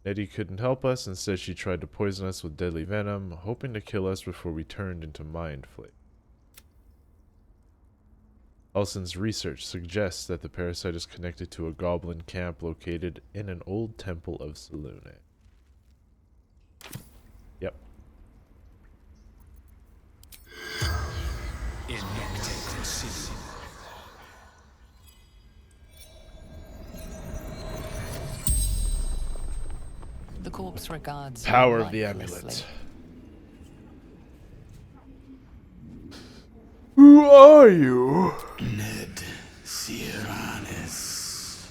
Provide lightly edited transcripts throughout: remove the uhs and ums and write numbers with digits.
Nettie couldn't help us. Instead, she tried to poison us with deadly venom, hoping to kill us before we turned into mind flayers. Elson's research suggests that the parasite is connected to a goblin camp located in an old temple of Selune. Yep. The corpse regards Power you of the lifelessly. amulet. Who are you? Ned Sierranis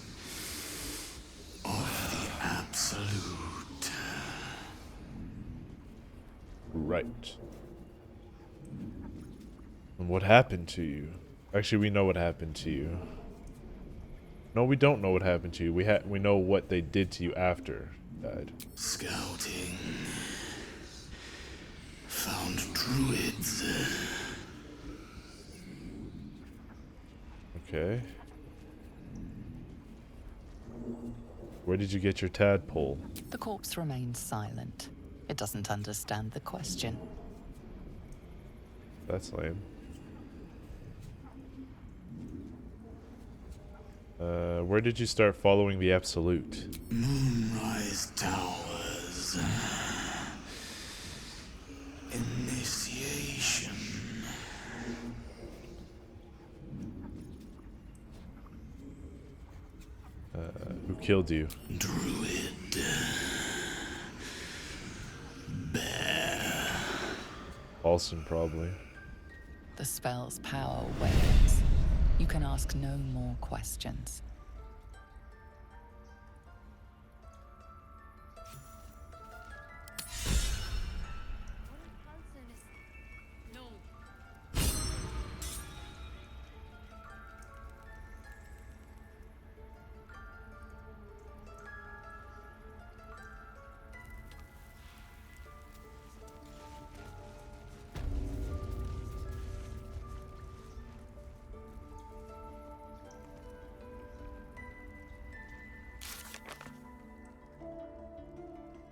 of the Absolute. Right. And what happened to you? Actually, we know what happened to you. No, we don't know what happened to you. We know what they did to you after you died. Scouting. Found druids. Okay. Where did you get your tadpole? The corpse remains silent. It doesn't understand the question. That's lame. Where did you start following the Absolute? Moonrise Towers. Initiation. Who killed you? Druid. Bear. Paulson, probably. The spell's power wanes. You can ask no more questions.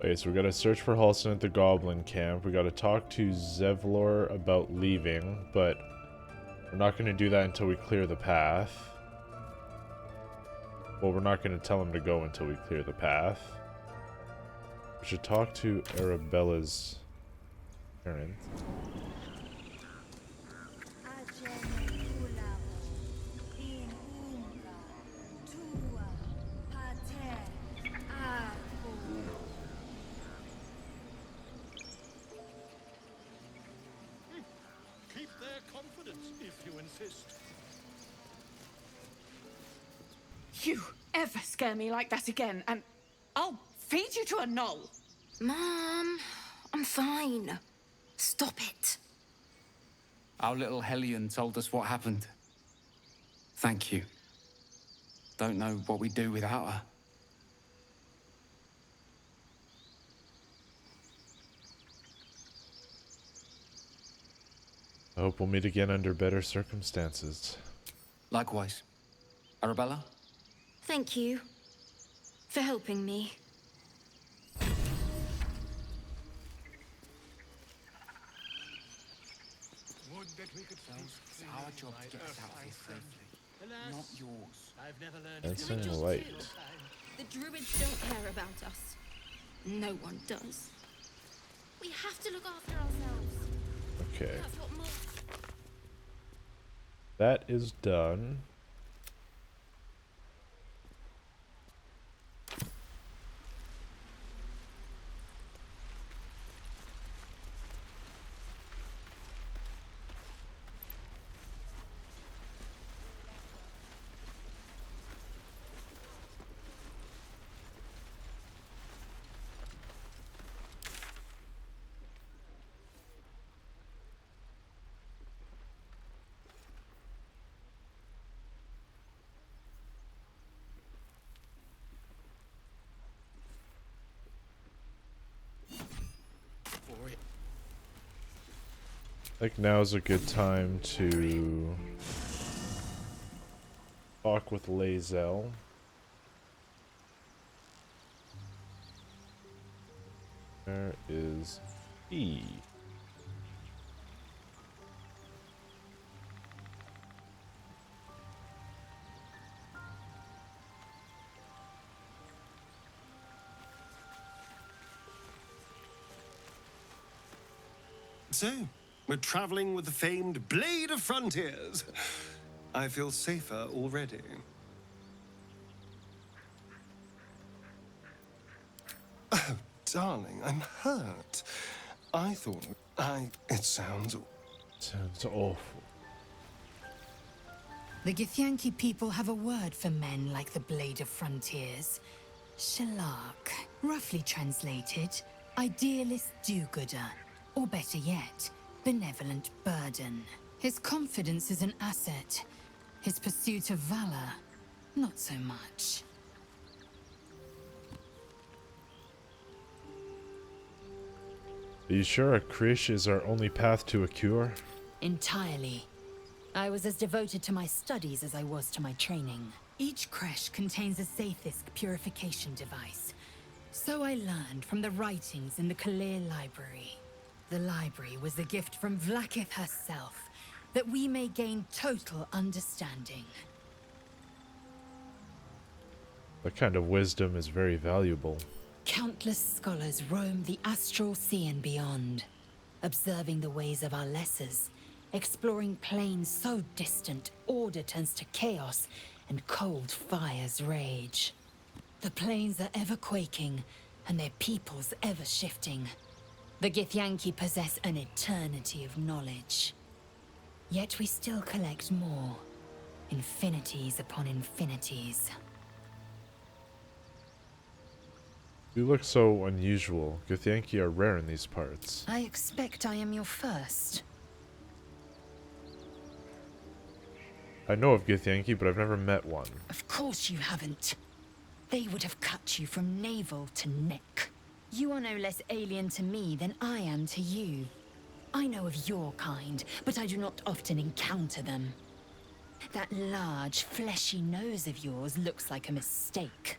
Okay, so we gotta search for Halson at the Goblin Camp. We gotta talk to Zevlor about leaving, but we're not gonna do that until we clear the path. Well, we're not gonna tell him to go until we clear the path. We should talk to Arabella's parent. Keep their confidence if you insist. You ever scare me like that again, and I'll feed you to a knoll. Mom, I'm fine. Stop it. Our little Hellion told us what happened. Thank you. Don't know what we'd do without her. I hope we'll meet again under better circumstances. Likewise. Arabella? Thank you for helping me. Would that we could It's our job to get us out of here safely. Alas, Not yours. I've never learned That's to in just light. feel time. The druids don't care about us. No one does. We have to look after ourselves. Okay. That's what more. That is done. For it. I think now's a good time to talk with Lae'zel. Where is he? So, we're traveling with the famed Blade of Frontiers. I feel safer already. Oh, darling, I'm hurt. I thought it sounds... Sounds awful. The Githyanki people have a word for men like the Blade of Frontiers. Shalak. Roughly translated, idealist do-gooder. Or better yet, benevolent burden. His confidence is an asset. His pursuit of valor, not so much. Are you sure a Krish is our only path to a cure? Entirely. I was as devoted to my studies as I was to my training. Each creche contains a Sathisk purification device. So I learned from the writings in the Kalir library. The library was a gift from Vlaakith herself, that we may gain total understanding. That kind of wisdom is very valuable. Countless scholars roam the astral sea and beyond, observing the ways of our lessers, exploring planes so distant order turns to chaos and cold fires rage. The planes are ever quaking, and their peoples ever shifting. The Githyanki possess an eternity of knowledge. Yet we still collect more. Infinities upon infinities. You look so unusual. Githyanki are rare in these parts. I expect I am your first. I know of Githyanki, but I've never met one. Of course you haven't. They would have cut you from navel to neck. You are no less alien to me than I am to you. I know of your kind, but I do not often encounter them. That large, fleshy nose of yours looks like a mistake.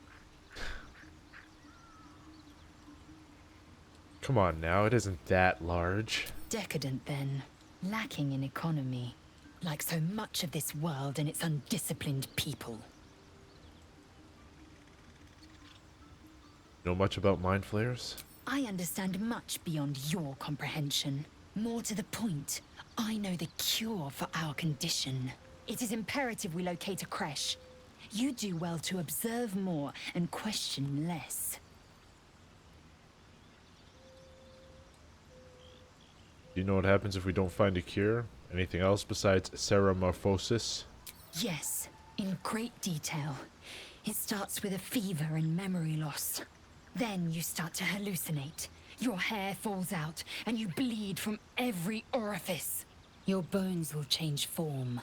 Come on now, it isn't that large. Decadent then, lacking in economy, like so much of this world and its undisciplined people. Know much about mind flayers? I understand much beyond your comprehension. More to the point, I know the cure for our condition. It is imperative we locate a creche. You do well to observe more and question less. Do you know what happens if we don't find a cure? Anything else besides ceramorphosis? Yes, in great detail. It starts with a fever and memory loss. Then you start to hallucinate. Your hair falls out, and you bleed from every orifice. Your bones will change form.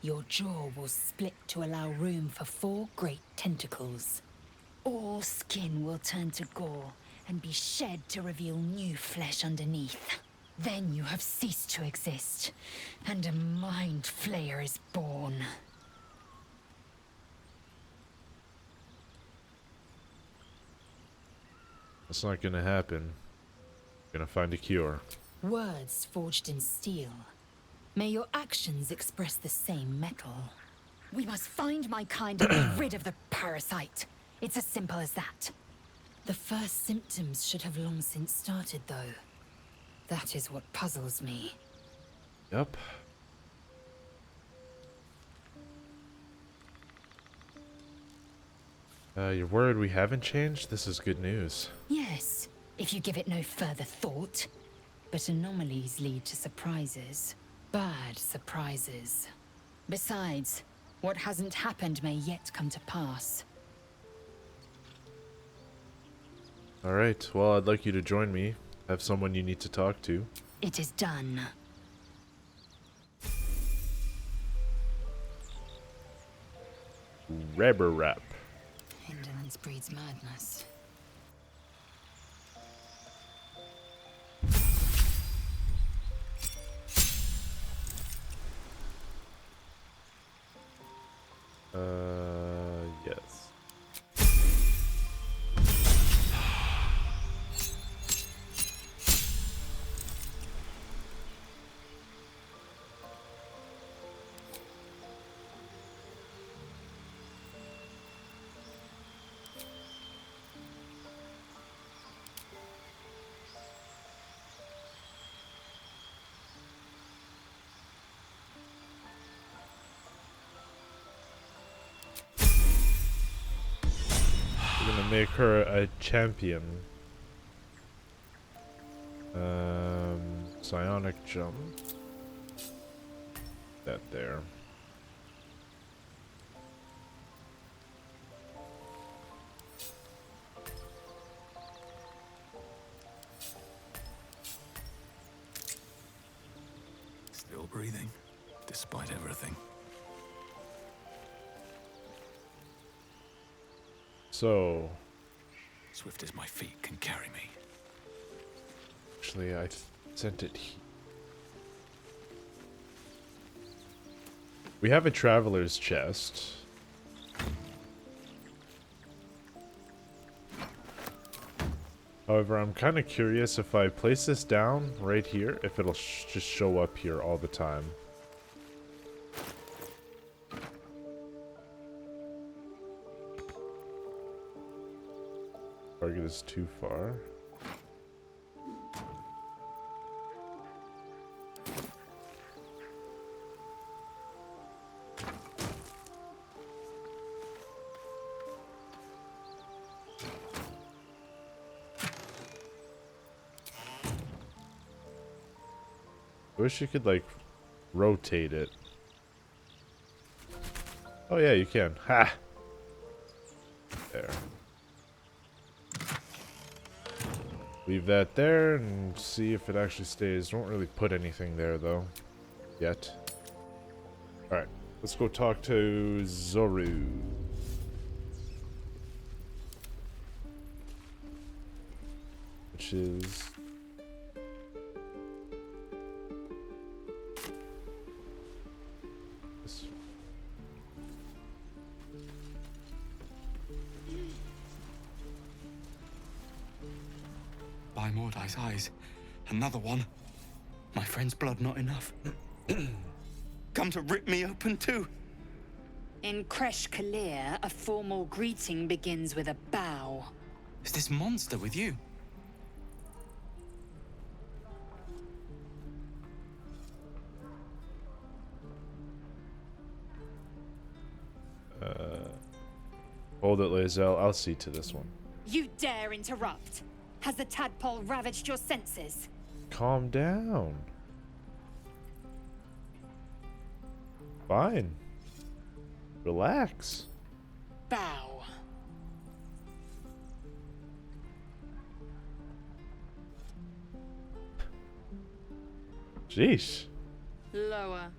Your jaw will split to allow room for 4 great tentacles. All skin will turn to gore, and be shed to reveal new flesh underneath. Then you have ceased to exist, and a mind flayer is born. That's not gonna happen. We're gonna find a cure. Words forged in steel. May your actions express the same metal. We must find my kind and be rid of the parasite. It's as simple as that. The first symptoms should have long since started, though. That is what puzzles me. Yep. You're worried we haven't changed? This is good news. Yes, if you give it no further thought. But anomalies lead to surprises. Bad surprises. Besides, what hasn't happened may yet come to pass. Alright, well, I'd like you to join me. Have someone you need to talk to. It is done. Rubber wrap. Indolence breeds madness. Yes. We're gonna make her a champion. Psionic jump. That there. Still breathing, despite everything. So, Swift as my feet can carry me. actually, I sent it. We have a traveler's chest. However, I'm kind of curious if I place this down right here, if it'll just show up here all the time. Target is too far. I wish you could, like, rotate it. Oh yeah, you can. Ha! There. Leave that there and see if it actually stays. Don't really put anything there, though. Yet. Alright, let's go talk to Zoru. Which is... By Mordai's eyes. Another one. My friend's blood not enough. Come to rip me open too. In Kresh Kalir, a formal greeting begins with a bow. Is this monster with you? Hold it, Lae'zel. I'll see to this one. You dare interrupt? Has the tadpole ravaged your senses? Calm down. Fine. Relax. Bow. Jeez. Lower.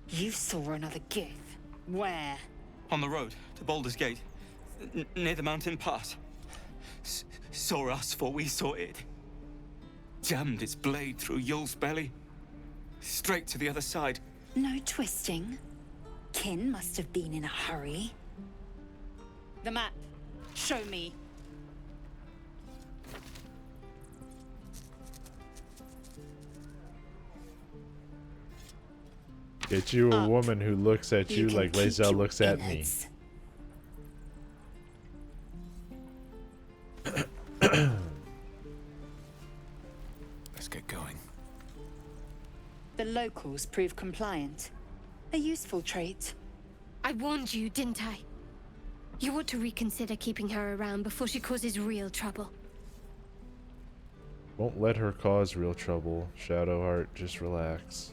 You saw another gith. Where? On the road to Baldur's Gate, near the mountain pass. Saw us, for we saw it. Jammed its blade through Yul's belly, straight to the other side. No twisting. Kin must have been in a hurry. The map. Show me. Get you a Up. woman who looks at you can like keep Lae'zel your looks at me. innards. Let's get going. The locals prove compliant. A useful trait. I warned you, didn't I? You ought to reconsider keeping her around before she causes real trouble. Won't let her cause real trouble. Shadowheart, just relax.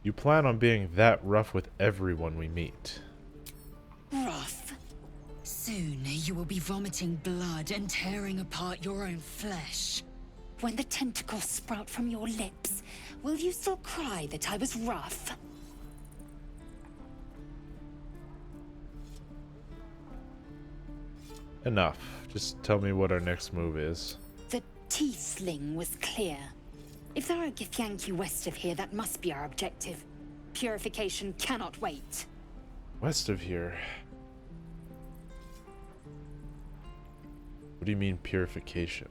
You plan on being that rough with everyone we meet. Rough. Soon you will be vomiting blood and tearing apart your own flesh. When the tentacles sprout from your lips, will you still cry that I was rough? Enough. Just tell me what our next move is. The Tiefling was clear. If there are Githyanki west of here, that must be our objective. Purification cannot wait. West of here. What do you mean purification?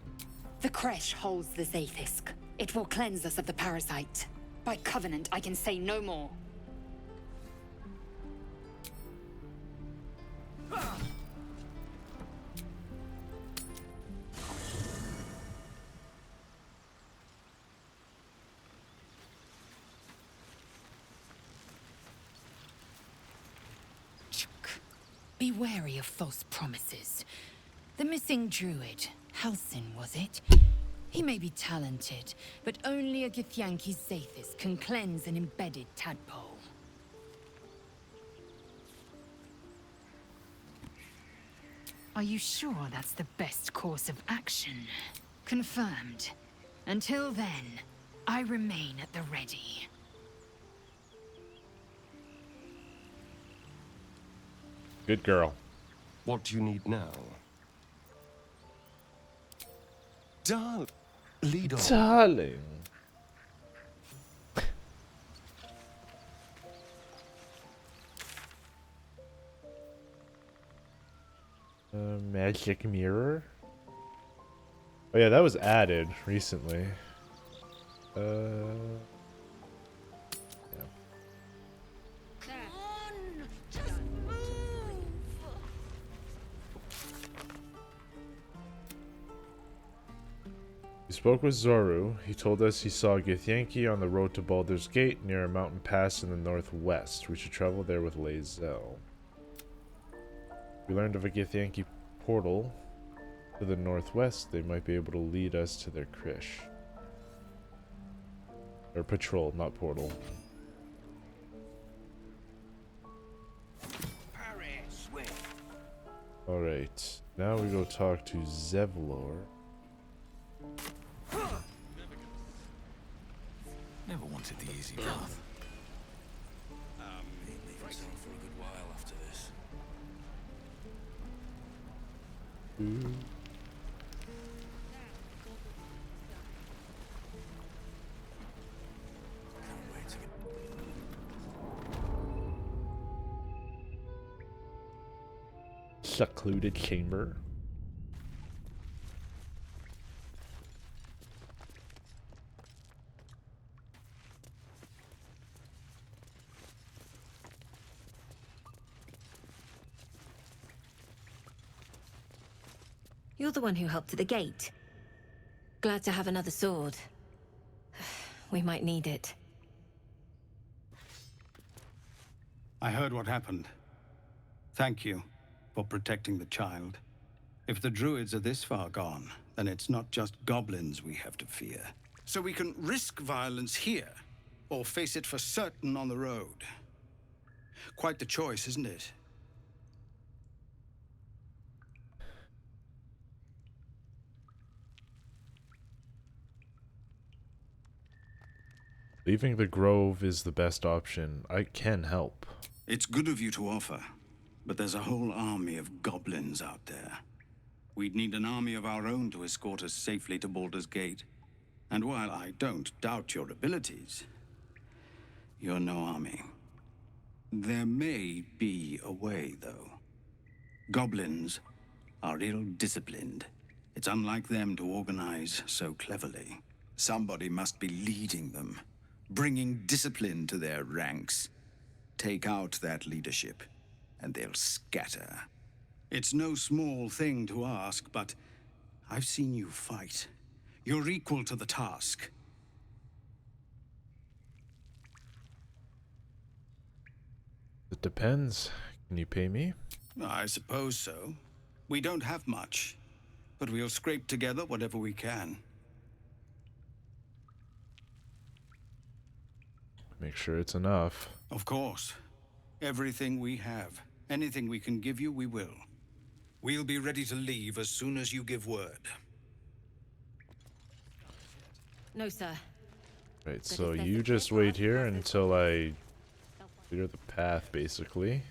The Kresh holds the Zaithisk. It will cleanse us of the parasite. By covenant, I can say no more. Be wary of false promises. The missing druid, Halsin, was it? He may be talented, but only a Githyanki Zathis can cleanse an embedded tadpole. Are you sure that's the best course of action? Confirmed. Until then, I remain at the ready. Good girl. What do you need now? Darling, lead on. Darling. Magic mirror. Oh yeah, that was added recently. Yeah. Come on! Just move! We spoke with Zoru. He told us he saw Githyanki on the road to Baldur's Gate near a mountain pass in the northwest. We should travel there with Lae'zel. We learned of a Githyanki portal to the northwest. They might be able to lead us to their krish. Or patrol, not portal. Alright, now we go talk to Zevlor. Never wanted the easy path. He'd leave himself for a good while after this. Can't wait to get... Secluded chamber. You're the one who helped at the gate. Glad to have another sword. We might need it. I heard what happened. Thank you for protecting the child. If the druids are this far gone, then it's not just goblins we have to fear. So we can risk violence here, or face it for certain on the road. Quite the choice, isn't it? Leaving the grove is the best option. I can help. It's good of you to offer, but there's a whole army of goblins out there. We'd need an army of our own to escort us safely to Baldur's Gate. And while I don't doubt your abilities, you're no army. There may be a way, though. Goblins are ill-disciplined. It's unlike them to organize so cleverly. Somebody must be leading them, bringing discipline to their ranks. Take out that leadership, and they'll scatter. It's no small thing to ask, but I've seen you fight. You're equal to the task. It depends. Can you pay me? I suppose so. We don't have much, but we'll scrape together whatever we can. Make sure it's enough. Of course. Everything we have. Anything we can give you, we will. We'll be ready to leave as soon as you give word. No, sir. Right, so you just wait here until I clear the path, basically.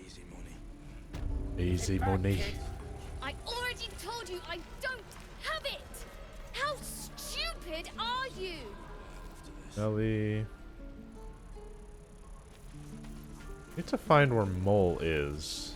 Easy money. Easy money. I already told you I don't have it! How stupid are you? Ellie. Need to find where Mole is.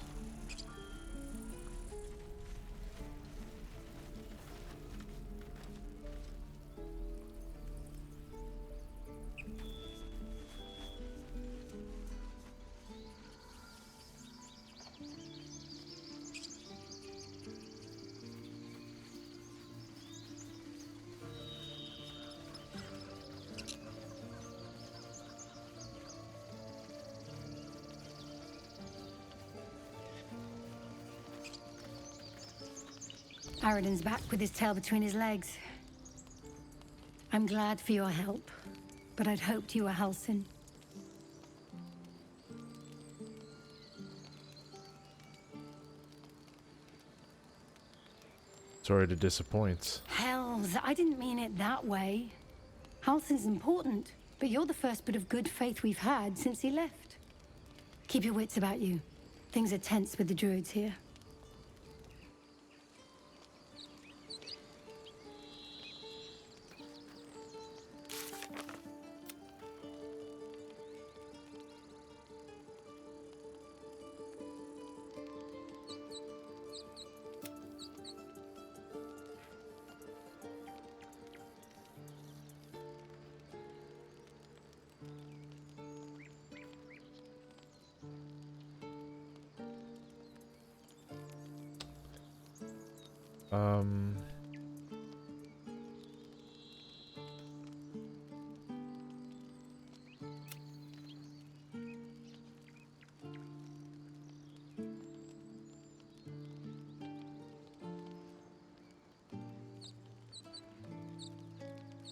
Aradin's back with his tail between his legs. I'm glad for your help, but I'd hoped you were Halsin. Sorry to disappoint. Hells, I didn't mean it that way. Halsin's important, but you're the first bit of good faith we've had since he left. Keep your wits about you. Things are tense with the druids here.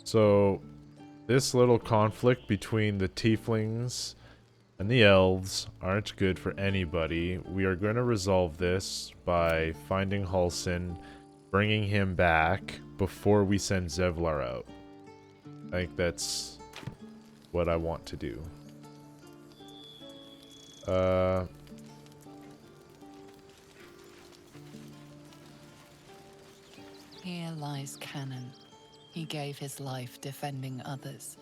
So, this little conflict between the tieflings and the elves aren't good for anybody. We are going to resolve this by finding Halsin, bringing him back before we send Zevlar out. I think that's what I want to do. Here lies Cannon. He gave his life defending others.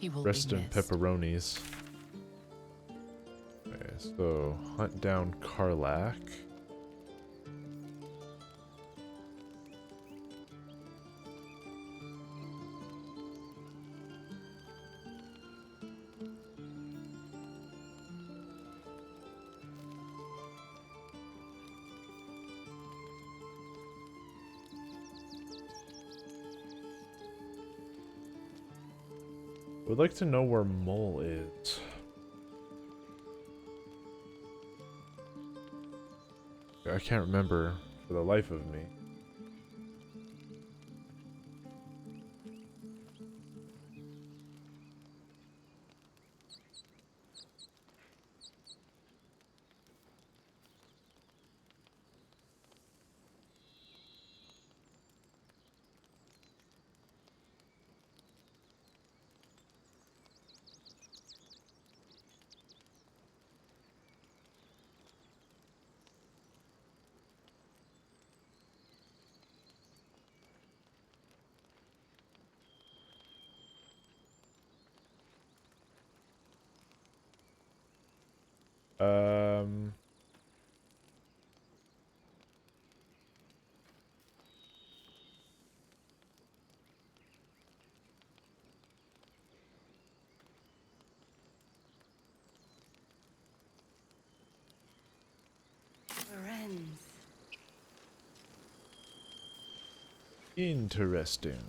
He will Rest be in missed. pepperonis. Okay, so hunt down Karlach. I would like to know where Mole is. I can't remember for the life of me. Interesting.